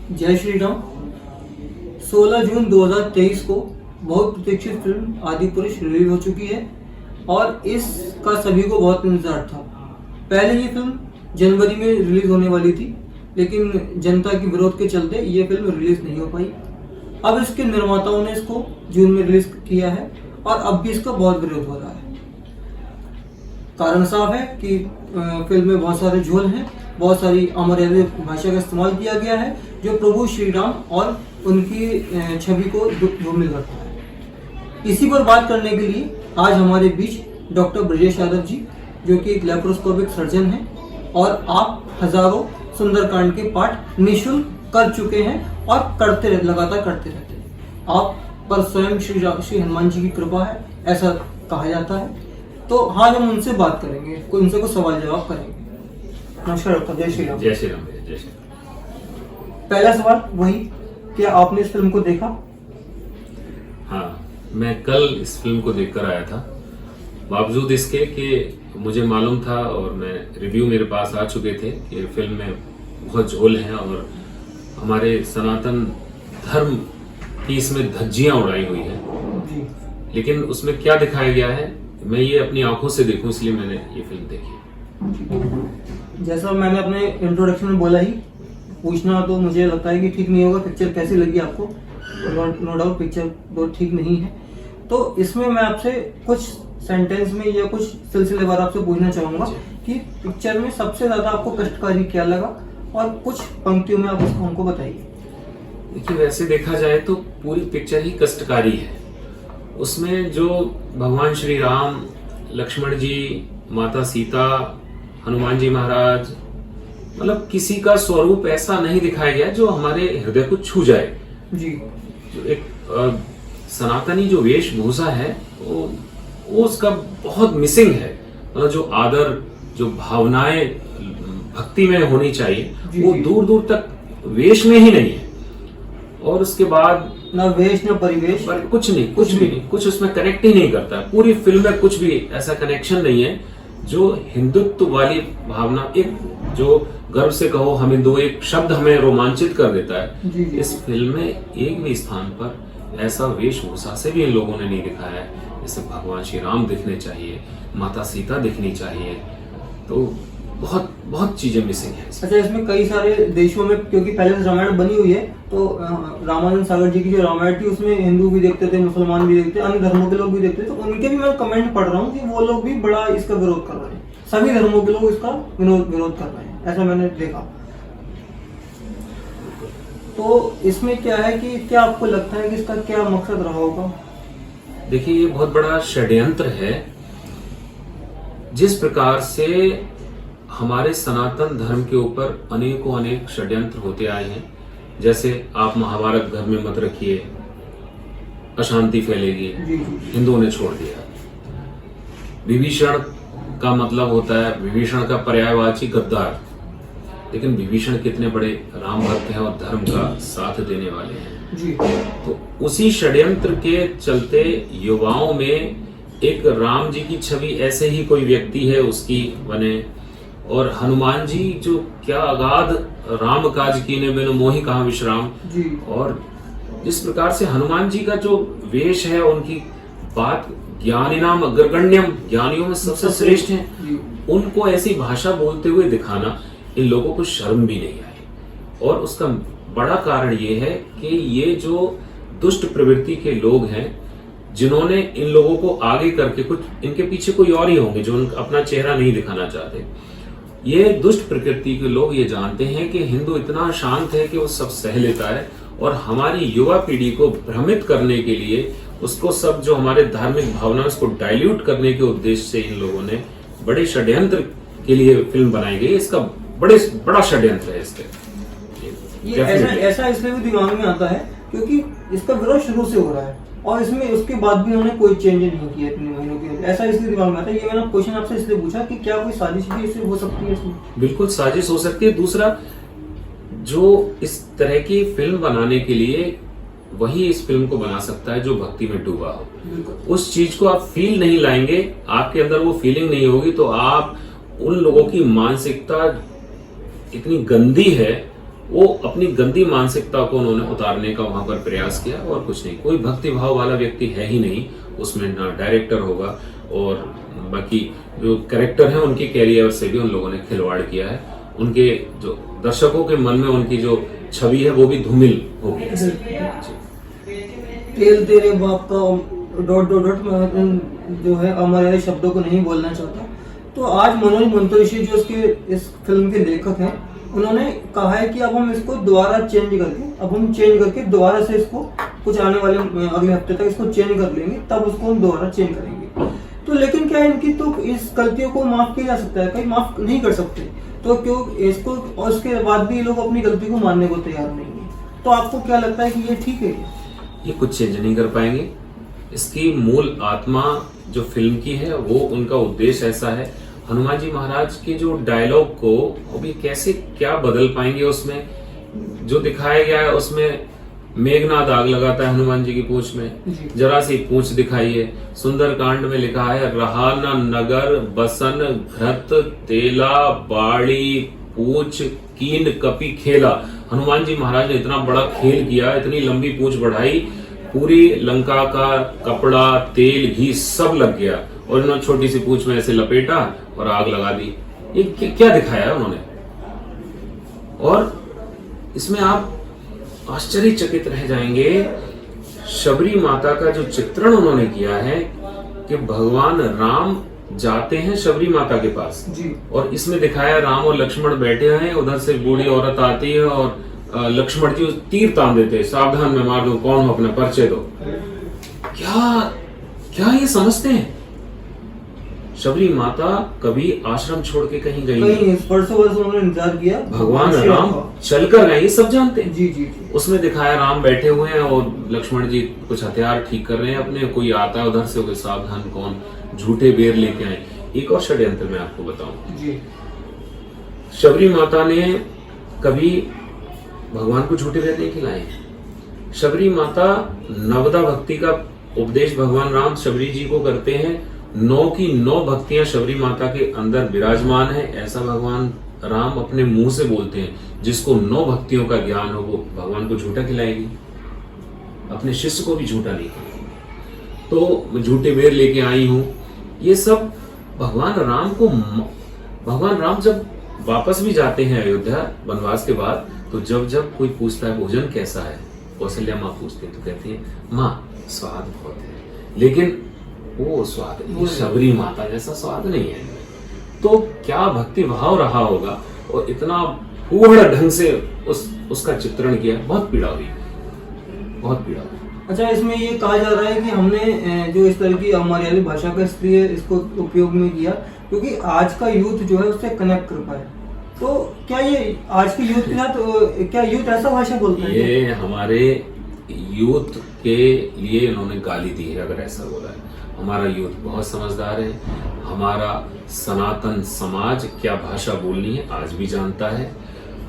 जय श्री राम। 16 जून 2023 को बहुत प्रतीक्षित फिल्म आदिपुरुष रिलीज हो चुकी है और इसका सभी को बहुत इंतजार था। पहले ये फिल्म जनवरी में रिलीज होने वाली थी, लेकिन जनता के विरोध के चलते ये फिल्म रिलीज नहीं हो पाई। अब इसके निर्माताओं ने इसको जून में रिलीज किया है और अब भी इसका बहुत विरोध हो रहा है। कारण साफ है कि फिल्म में बहुत सारे झोल हैं, बहुत सारी अमर्यादित भाषा का इस्तेमाल किया गया है जो प्रभु श्री राम और उनकी छवि को धूमिल करता है। इसी पर बात करने के लिए आज हमारे बीच डॉक्टर ब्रजेश यादव जी, जो कि एक लेप्रोस्कोपिक सर्जन हैं और आप हजारों सुंदरकांड के पाठ निःशुल्क कर चुके हैं और लगातार करते रहते हैं। आप पर स्वयं श्री हनुमान जी की कृपा है, ऐसा कहा जाता है। तो आज हम उनसे बात करेंगे, उनसे कुछ सवाल जवाब करेंगे। नमस्कार डॉक्टर, जय श्री राम। जय श्री राम। जय श्री राम। पहला सवाल वही, क्या आपने इस फिल्म को देखा? हाँ, मैं कल इस फिल्म को देखकर आया था। बावजूद इसके कि मुझे मालूम था और मैं रिव्यू मेरे पास आ चुके थे कि फिल्म में बहुत झोल हैं और हमारे सनातन धर्म की इसमें धज्जियां उड़ाई हुई हैं जी। लेकिन उसमें क्या दिखाया गया है मैं ये अपनी आंखों से देखूं, इसलिए मैंने ये फिल्म देखी। जैसा मैंने अपने इंट्रोडक्शन में बोला ही, पूछना तो मुझे लगता है कि ठीक नहीं होगा। पिक्चर कैसी लगी आपको? नो डाउट पिक्चर तो ठीक नहीं है। तो इसमें मैं आपसे कुछ सेंटेंस में या कुछ सिलसिलेवार आपसे पूछना चाहूंगा कि पिक्चर में सबसे ज्यादा आपको कष्टकारी क्या लगा और कुछ पंक्तियों में आप उसको हमको बताइए। देखिए, वैसे देखा जाए तो पूरी पिक्चर ही कष्टकारी है। उसमें जो भगवान श्री राम, लक्ष्मण जी, माता सीता, हनुमान जी महाराज, मतलब किसी का स्वरूप ऐसा नहीं दिखाया गया जो हमारे हृदय को छू जाए जी। जो एक सनातनी जो वेशभूषा है वो उसका बहुत मिसिंग है। मतलब जो आदर, जो भावनाएं भक्ति में होनी चाहिए वो दूर दूर तक वेश में ही नहीं है। और उसके बाद ना वेश ना परिवेश, पर कुछ भी नहीं, कुछ उसमें कनेक्ट ही नहीं करता है। पूरी फिल्म में कुछ भी ऐसा कनेक्शन नहीं है जो हिंदुत्व वाली भावना, एक जो गर्व से कहो हम हिंदू, एक शब्द हमें रोमांचित कर देता है। जी। इस फिल्म में एक भी स्थान पर ऐसा वेशभूषा से भी इन लोगों ने नहीं दिखाया है। जैसे भगवान श्री राम दिखने चाहिए, माता सीता दिखनी चाहिए, तो बहुत बहुत चीजें मिसिंग है। अच्छा, इसमें कई सारे देशों में, क्योंकि पहले से रामायण बनी हुई है, तो रामानंद सागर जी की जो रामायण थी उसमें हिंदू भी देखते थे, मुसलमान भी देखते, अन्य धर्मों के लोग भी देखते थे। तो उनके भी मैं कमेंट पढ़ रहा हूँ कि वो लोग भी बड़ा इसका विरोध कर रहे हैं। सभी धर्मों के लोग इसका विरोध कर रहे हैं, ऐसा मैंने देखा। तो इसमें क्या है कि क्या आपको लगता है कि इसका क्या मकसद रहा होगा? देखिए, ये बहुत बड़ा षड्यंत्र है। जिस प्रकार से हमारे सनातन धर्म के ऊपर अनेक षड्यंत्र होते आए हैं, जैसे आप महाभारत घर में मत रखिए, अशांति फैलेगी, हिंदुओं ने छोड़ दिया। विभीषण का मतलब होता है, विभीषण का पर्यायवाची गद्दार, लेकिन विभीषण कितने बड़े राम भक्त हैं और धर्म का साथ देने वाले हैं जी। तो उसी षड्यंत्र के चलते युवाओं में एक राम जी की छवि ऐसे ही कोई व्यक्ति है उसकी बने, और हनुमान जी जो क्या अगाध राम काज कीने बिनु मोहि कहाँ विश्राम जी। और जिस प्रकार से हनुमान जी का जो वेश है, उनकी बात ज्ञानी नाम अग्रगण्यम, ज्ञानियों में सबसे श्रेष्ठ है, उनको ऐसी भाषा बोलते हुए दिखाना इन लोगों को शर्म भी नहीं आई। और उसका बड़ा कारण ये है कि ये जो दुष्ट प्रवृत्ति के लोग हैं जिन्होंने इन लोगों को आगे करके, कुछ इनके पीछे कोई और ही होंगे जो अपना चेहरा नहीं दिखाना चाहते। ये दुष्ट प्रकृति के लोग ये जानते हैं कि हिंदू इतना शांत है कि वो सब सह लेता है, और हमारी युवा पीढ़ी को भ्रमित करने के लिए, उसको सब जो हमारे धार्मिक भावना उसको डाइल्यूट करने के उद्देश्य से इन लोगों ने बड़े षड्यंत्र के लिए फिल्म बनाई गई। इसका बड़ा षड्यंत्र है इसके। ये ऐसा इसलिए भी दिमाग में आता है क्योंकि इसका विरोध शुरू से हो रहा है और इसमें उसके बाद भी उन्होंने कोई चेंज नहीं किया इतने महीनों के अंदर। ऐसा इसलिए दिमाग में आता है। ये मैंने क्वेश्चन आपसे इसलिए पूछा कि क्या कोई साजिश भी इससे हो सकती है इसमें? बिल्कुल साजिश हो सकती है। दूसरा, जो इस तरह की फिल्म बनाने के लिए वही इस फिल्म को बना सकता है जो भक्ति में डूबा हो। उस चीज को आप फील नहीं लाएंगे, आपके अंदर वो फीलिंग नहीं होगी, तो आप उन लोगों की मानसिकता इतनी गंदी है वो अपनी गंदी मानसिकता को उन्होंने उतारने का वहां पर प्रयास किया और कुछ नहीं। कोई भक्ति भाव वाला व्यक्ति है ही नहीं उसमें, ना डायरेक्टर होगा और बाकी जो कैरेक्टर हैं उनके कैरियर से भी उन लोगों ने खिलवाड़ किया है। उनके जो दर्शकों के मन में उनकी जो छवि है वो भी धूमिल हो गई। तेल तेरे बाप का डॉट डॉट डॉट, मैं जो है अमर्यादित शब्दों को नहीं बोलना चाहता। तो आज मनोज मंतोषी जो इस फिल्म के लेखक हैं, उन्होंने कहा है कि अब हम इसको दोबारा चेंज करके दोबारा से इसको कुछ आने वाले अगले हफ्ते तक इसको चेंज कर लेंगे, तब उसको हम दोबारा चेंज करेंगे। तो लेकिन क्या है, इनकी तो इस गलतियों को माफ किया जा सकता है, कहीं माफ नहीं कर सकते, तो क्यों इसको, और उसके बाद भी ये लोग अपनी गलती को मानने को तैयार नहीं है। तो आपको क्या लगता है कि ये ठीक है? ये कुछ चेंज नहीं कर पाएंगे। इसकी मूल आत्मा जो फिल्म की है वो उनका उद्देश्य ऐसा है। हनुमान जी महाराज के जो डायलॉग को अभी कैसे क्या बदल पाएंगे, उसमें जो दिखाया गया है उसमें मेघनाद आग लगाता है हनुमान जी की पूंछ में, जरा सी पूंछ दिखाई है। सुंदर कांड में लिखा है रहा न नगर बसन घृत तेला बाड़ी पूंछ कीन कपि खेला। हनुमान जी महाराज ने इतना बड़ा खेल किया, इतनी लंबी पूंछ बढ़ाई, पूरी लंका का कपड़ा तेल घी सब लग गया और इन्होंने छोटी सी पूंछ में ऐसे लपेटा और आग लगा दी। ये क्या दिखाया है उन्होंने। और इसमें आप आश्चर्यचकित रह जाएंगे, शबरी माता का जो चित्रण उन्होंने किया है कि भगवान राम जाते हैं शबरी माता के पास जी। और इसमें दिखाया राम और लक्ष्मण बैठे हैं, उधर से बूढ़ी औरत आती है और लक्ष्मण जी तीर तान देते हैं, सावधान मैं मार दूं, कौन हो अपना परिचय दो। क्या ये समझते हैं शबरी माता कभी आश्रम छोड़ के कहीं गई नहीं, वर्षों उन्होंने इंतजार किया, भगवान राम चलकर गए, ये सब जानते हैं। जी। उसमें दिखाया राम बैठे हुए हैं और लक्ष्मण जी कुछ हथियार ठीक कर रहे हैं अपने, कोई आता है उधर से, कोई सावधान कौन, झूठे बेर लेके आए। एक और षड्यंत्र मैं आपको बताऊं जी। शबरी माता ने कभी भगवान को झूठे बेर नहीं खिलाए। शबरी माता नवदा भक्ति का उपदेश भगवान राम शबरी जी को करते हैं, 9 की 9 भक्तियां शबरी माता के अंदर विराजमान है, ऐसा भगवान राम अपने मुंह से बोलते हैं। जिसको 9 भक्तियों का ज्ञान हो वो भगवान को झूठा खिलाएगी, अपने शिष्य को भी झूठा नहीं। तो मैं झूठे बेर लेके आई हूं, ये सब भगवान राम जब वापस भी जाते हैं अयोध्या वनवास के बाद, तो जब कोई पूछता है भोजन कैसा है, कौशल्या माँ पूछते हैं तो कहती है माँ स्वाद बहुत है, लेकिन वो स्वाद नहीं, शबरी माता जैसा स्वाद नहीं है। तो क्या भक्ति भाव रहा होगा, और इतना पूर्ण ढंग से उसका चित्रण किया, बहुत पीड़ा हुई। अच्छा, इसमें ये कहा जा रहा है कि हमने जो इस तरह की अमर्यादित भाषा का इसलिए इसको उपयोग में किया क्योंकि आज का यूथ जो है उससे कनेक्ट कर पाए। तो क्या ये आज के यूथ के साथ, क्या यूथ ऐसा भाषा बोलते हैं? ये हमारे यूथ के लिए इन्होंने गाली दी है अगर ऐसा बोला है। हमारा यूथ बहुत समझदार है, हमारा सनातन समाज क्या भाषा बोलनी है आज भी जानता है।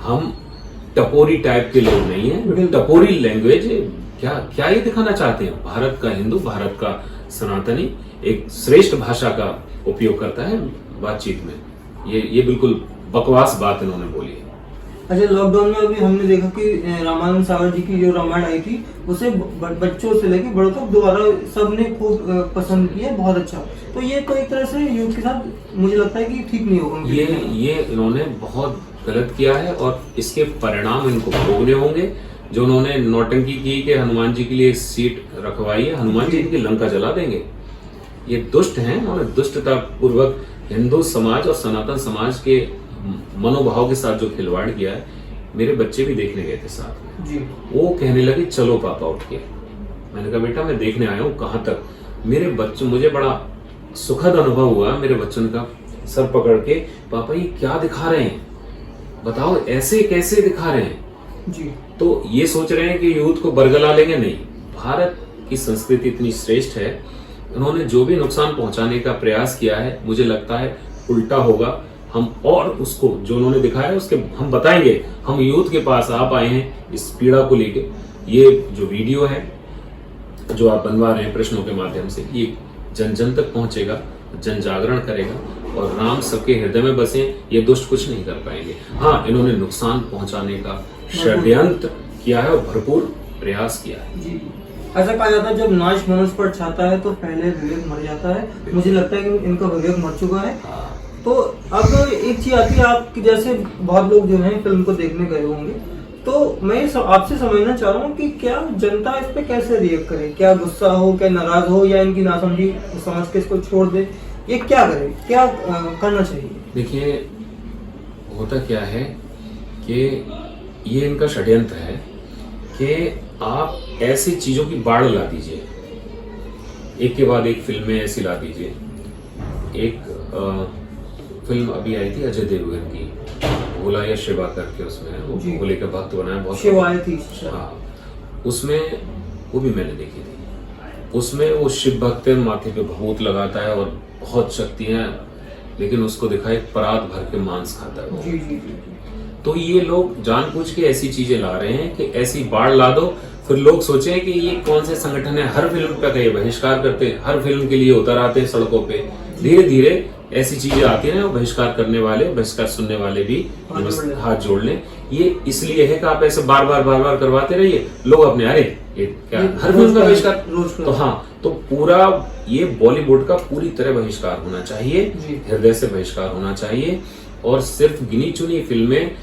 हम टपोरी टाइप के लोग नहीं है, टपोरी लैंग्वेज क्या ये दिखाना चाहते हैं, भारत का हिंदू, भारत का सनातनी एक श्रेष्ठ भाषा का उपयोग करता है बातचीत में। ये बिल्कुल बकवास बात इन्होंने बोली है। अच्छा, लॉकडाउन में अभी हमने देखा कि रामानंद सागर जी की जो रामायण आई थी उसे बच्चों से लेकर बड़ों तक दोबारा सबने खूब पसंद किया, बहुत अच्छा। तो ये तो एक तरह से यूथ के साथ मुझे लगता है कि ठीक नहीं होगा। ये इन्होंने बहुत गलत किया है और इसके परिणाम इनको भोगने होंगे। जो उन्होंने नौटंकी की कि हनुमान जी के लिए सीट रखवाई है, हनुमान जी इनकी लंका जला देंगे। ये दुष्ट हैं, उन्होंने दुष्टता पूर्वक हिंदू समाज और सनातन समाज के मनोभाव के साथ जो खिलवाड़ किया है। मेरे बच्चे भी देखने गए थे साथ में जी। वो कहने लगे चलो पापा उठ के। मैंने कहा बेटा मैं देखने आया हूँ, कहाँ तक। मेरे बच्चों, मुझे बड़ा सुखद अनुभव हुआ, मेरे बच्चों ने कहा सर पकड़ के पापा ये क्या दिखा रहे हैं, बताओ ऐसे कैसे दिखा रहे हैं जी। तो ये सोच रहे हैं कि यूथ को बरगला लेंगे, नहीं। भारत की संस्कृति इतनी श्रेष्ठ है, उन्होंने जो भी नुकसान पहुंचाने का प्रयास किया है मुझे लगता है उल्टा होगा। हम और उसको जो उन्होंने दिखाया है उसके हम बताएंगे। हम यूथ के पास आप आए हैं इस पीड़ा को लेके। ये जो वीडियो है जो आप बनवा रहे हैं प्रश्नों के माध्यम से, ये जन जन तक पहुंचेगा, जन जागरण करेगा और राम सबके हृदय में बसे। ये दुष्ट कुछ नहीं कर पाएंगे। हाँ, इन्होंने नुकसान पहुंचाने का षड्यंत्र किया है और भरपूर प्रयास किया है। जी, ऐसा कहा जाता है जब नाश मनुष्य पर छाता है तो पहले विवेक मर जाता है। मुझे लगता है कि इनका विवेक मर चुका है। तो अब एक चीज आती है, आप जैसे बहुत लोग जो हैं फिल्म को देखने गए होंगे, तो मैं आपसे समझना चाह रहा हूँ कि क्या जनता इस पे कैसे रिएक्ट करे, क्या गुस्सा हो, क्या नाराज हो, या इनकी नासमझी समझ के इसको छोड़ दे, ये क्या करे, क्या करना चाहिए? देखिए, होता क्या है कि ये इनका षड्यंत्र है कि आप ऐसी चीजों की बाढ़ ला दीजिए, एक के बाद एक फिल्में ऐसी ला दीजिए। एक फिल्म अभी आई थी अजय देवगन की, भोला या शिवा करके, उसमें वो भोले का भक्त बनाया, बहुत शिवा आई थी। हाँ, उसमें वो भी मैंने देखी थी। उसमें वो शिव भक्त माथे पे भभूत लगाता है और बहुत शक्तियां, लेकिन उसको दिखा एक परात भर के मांस खाता है वो। जी जी जी। तो ये लोग जानबूझ के ऐसी चीजें ला रहे हैं कि ऐसी बाढ़ ला दो, फिर लोग सोचें कि ये कौन से संगठन है, हर फिल्म का ये बहिष्कार करते हैं, हर फिल्म के लिए उतर आते हैं सड़कों पे। धीरे धीरे ऐसी चीजें आती हैं, बहिष्कार करने वाले, बहिष्कार सुनने वाले भी हाथ जोड़ लें। ये इसलिए है कि आप ऐसे बार बार करवाते रहिए, लोग अपने अरे ये क्या हर फिल्म का बहिष्कार। तो हाँ, तो पूरा ये बॉलीवुड का पूरी तरह बहिष्कार होना चाहिए, हृदय से बहिष्कार होना चाहिए, और सिर्फ गिनी चुनी फिल्में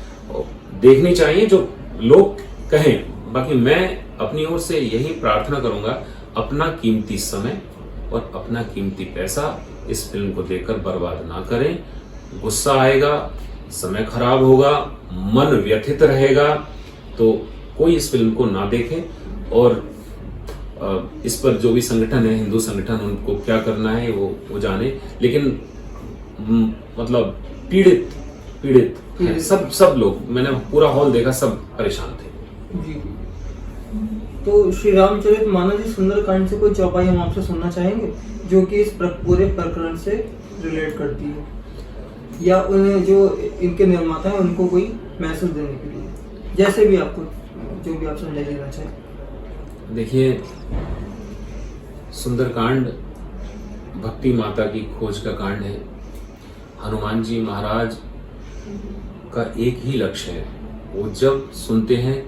देखनी चाहिए जो लोग कहें। बाकी मैं अपनी ओर से यही प्रार्थना करूंगा, अपना कीमती समय और अपना कीमती पैसा इस फिल्म को देखकर बर्बाद ना करें। गुस्सा आएगा, समय खराब होगा, मन व्यथित रहेगा, तो कोई इस फिल्म को ना देखे। और इस पर जो भी संगठन है, हिंदू संगठन, उनको क्या करना है वो जाने, लेकिन मतलब पीड़ित है सब लोग। मैंने पूरा हॉल देखा, सब परेशान थे। जी। तो श्री रामचरित मानस सुंदरकांड से कोई चौपाई हम आपसे सुनना चाहेंगे जो कि इस पूरे प्रकरण से रिलेट करती है, या उन्हें जो इनके निर्माता हैं उनको कोई मैसेज देने के लिए, जैसे भी आपको जो भी आप समझा देना चाहें। देखिए, सुंदरकांड भक्ति माता की खोज का कांड है। हनुमान जी महाराज का एक ही लक्ष्य है, वो जब सुनते हैं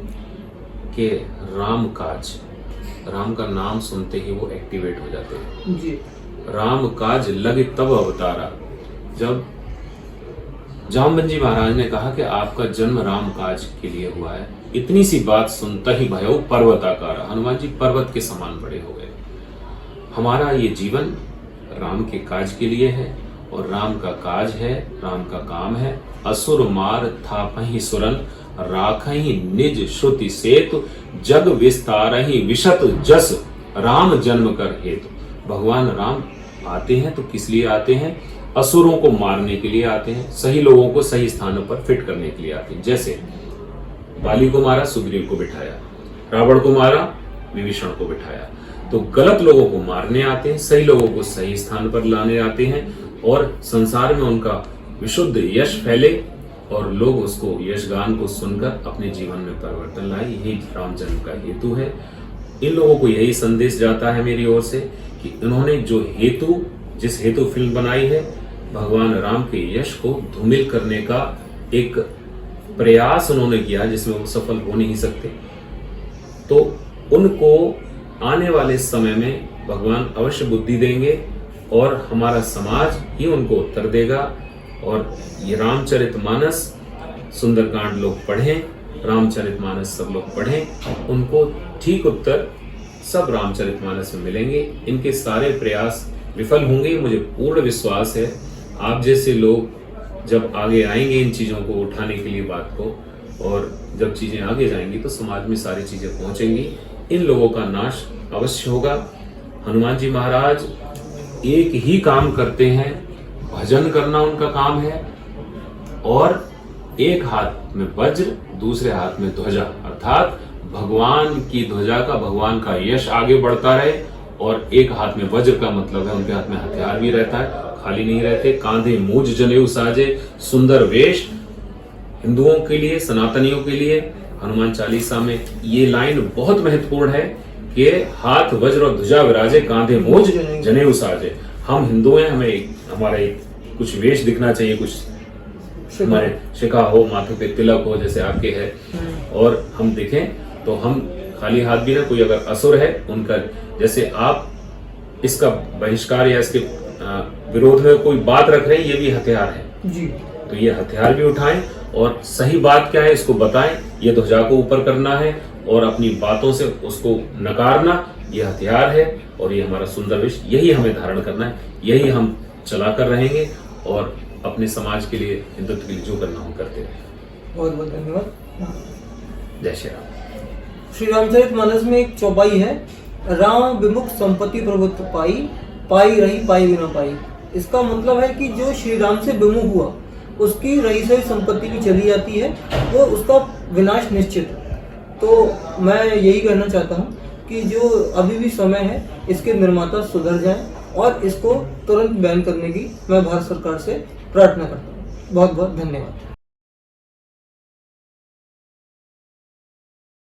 कि राम काज, राम का नाम सुनते ही वो एक्टिवेट हो जाते हैं। जी। राम काज लगे तब अवतारा। जब जामवंत जी महाराज ने कहा कि आपका जन्म राम काज के लिए हुआ है, इतनी सी बात सुनता ही भयो पर्वताकारा, हनुमान जी पर्वत के समान बड़े हो गए। हमारा ये जीवन राम के काज के लिए है, और राम का काज है, राम का काम है। असुर मार थापहि सुरन, राखहि निज श्रुति सेतु, जग विस्तारहि विशत जस, राम जन्म कर हेतु। भगवान राम आते हैं तो किस लिए आते हैं? असुरों को मारने के लिए आते हैं, सही लोगों को सही स्थानों पर फिट करने के लिए आते हैं। जैसे बाली को मारा, सुग्रीव को बिठाया, रावण को मारा, विभीषण को बिठाया। तो गलत लोगों को मारने आते हैं, सही लोगों को सही स्थान पर लाने आते हैं, और संसार में उनका विशुद्ध यश फैले और लोग उसको यशगान को सुनकर अपने जीवन में परिवर्तन लाए। यही राम जन्म का हेतु है। इन लोगों को यही संदेश जाता है मेरी ओर से कि इन्होंने जिस हेतु फिल्म बनाई है, भगवान राम के यश को धूमिल करने का एक प्रयास उन्होंने किया जिसमें वो सफल हो नहीं सकते। तो उनको आने वाले समय में भगवान अवश्य बुद्धि देंगे और हमारा समाज ही उनको उत्तर देगा। और ये रामचरितमानस सुंदरकांड लोग पढ़ें, रामचरितमानस सब लोग पढ़ें, उनको ठीक उत्तर सब रामचरितमानस में मिलेंगे। इनके सारे प्रयास विफल होंगे, मुझे पूर्ण विश्वास है। आप जैसे लोग जब आगे आएंगे इन चीज़ों को उठाने के लिए बात को, और जब चीज़ें आगे जाएंगी तो समाज में सारी चीज़ें पहुंचेंगी। इन लोगों का नाश अवश्य होगा। हनुमान जी महाराज एक ही काम करते हैं, भजन करना उनका काम है, और एक हाथ में वज्र, दूसरे हाथ में ध्वजा, अर्थात भगवान की ध्वजा का, भगवान का यश आगे बढ़ता रहे। और एक हाथ में वज्र का मतलब है उनके हाथ में हथियार भी रहता है, खाली नहीं रहते। कांधे मूज जनेऊ साजे, सुंदर वेश। हिंदुओं के लिए, सनातनियों के लिए हनुमान चालीसा में ये लाइन बहुत महत्वपूर्ण है कि हाथ वज्र और ध्वजा विराजे, कांधे मूज जनेऊ साजे। हम हिंदू हैं, हमें हमारा कुछ वेश दिखना चाहिए, कुछ हमारे शिखा हो, माथे पे तिलक हो जैसे आपके है, और हम देखें तो हम खाली हाथ भी ना, कोई अगर असुर है उनका, जैसे आप इसका बहिष्कार या इसके विरोध में कोई बात रख रहे हैं, ये भी हथियार है जी। तो ये हथियार भी उठाएं और सही बात क्या है इसको बताएं। ये ध्वजा को ऊपर करना है और अपनी बातों से उसको नकारना, ये हथियार है और ये हमारा सुंदर वेश, यही हमें धारण करना है, यही हम चला कर रहेंगे और अपने समाज के लिए, हिंदुत्व के लिए जो करना हम करते रहेंगे। बहुत बहुत धन्यवाद। जय श्री राम। श्री रामचरितमानस में एक चौपाई है, राम विमुख संपत्ति प्रभुत्व पाई, पाई रही पाई बिना पाई। इसका मतलब है कि जो श्री राम से विमुख हुआ उसकी रही सही संपत्ति भी चली जाती है, वो उसका विनाश निश्चित है। तो मैं यही कहना चाहता हूँ कि जो अभी भी समय है, इसके निर्माता सुधर जाएं और इसको तुरंत बैन करने की मैं भारत सरकार से प्रार्थना करता हूँ। बहुत बहुत धन्यवाद।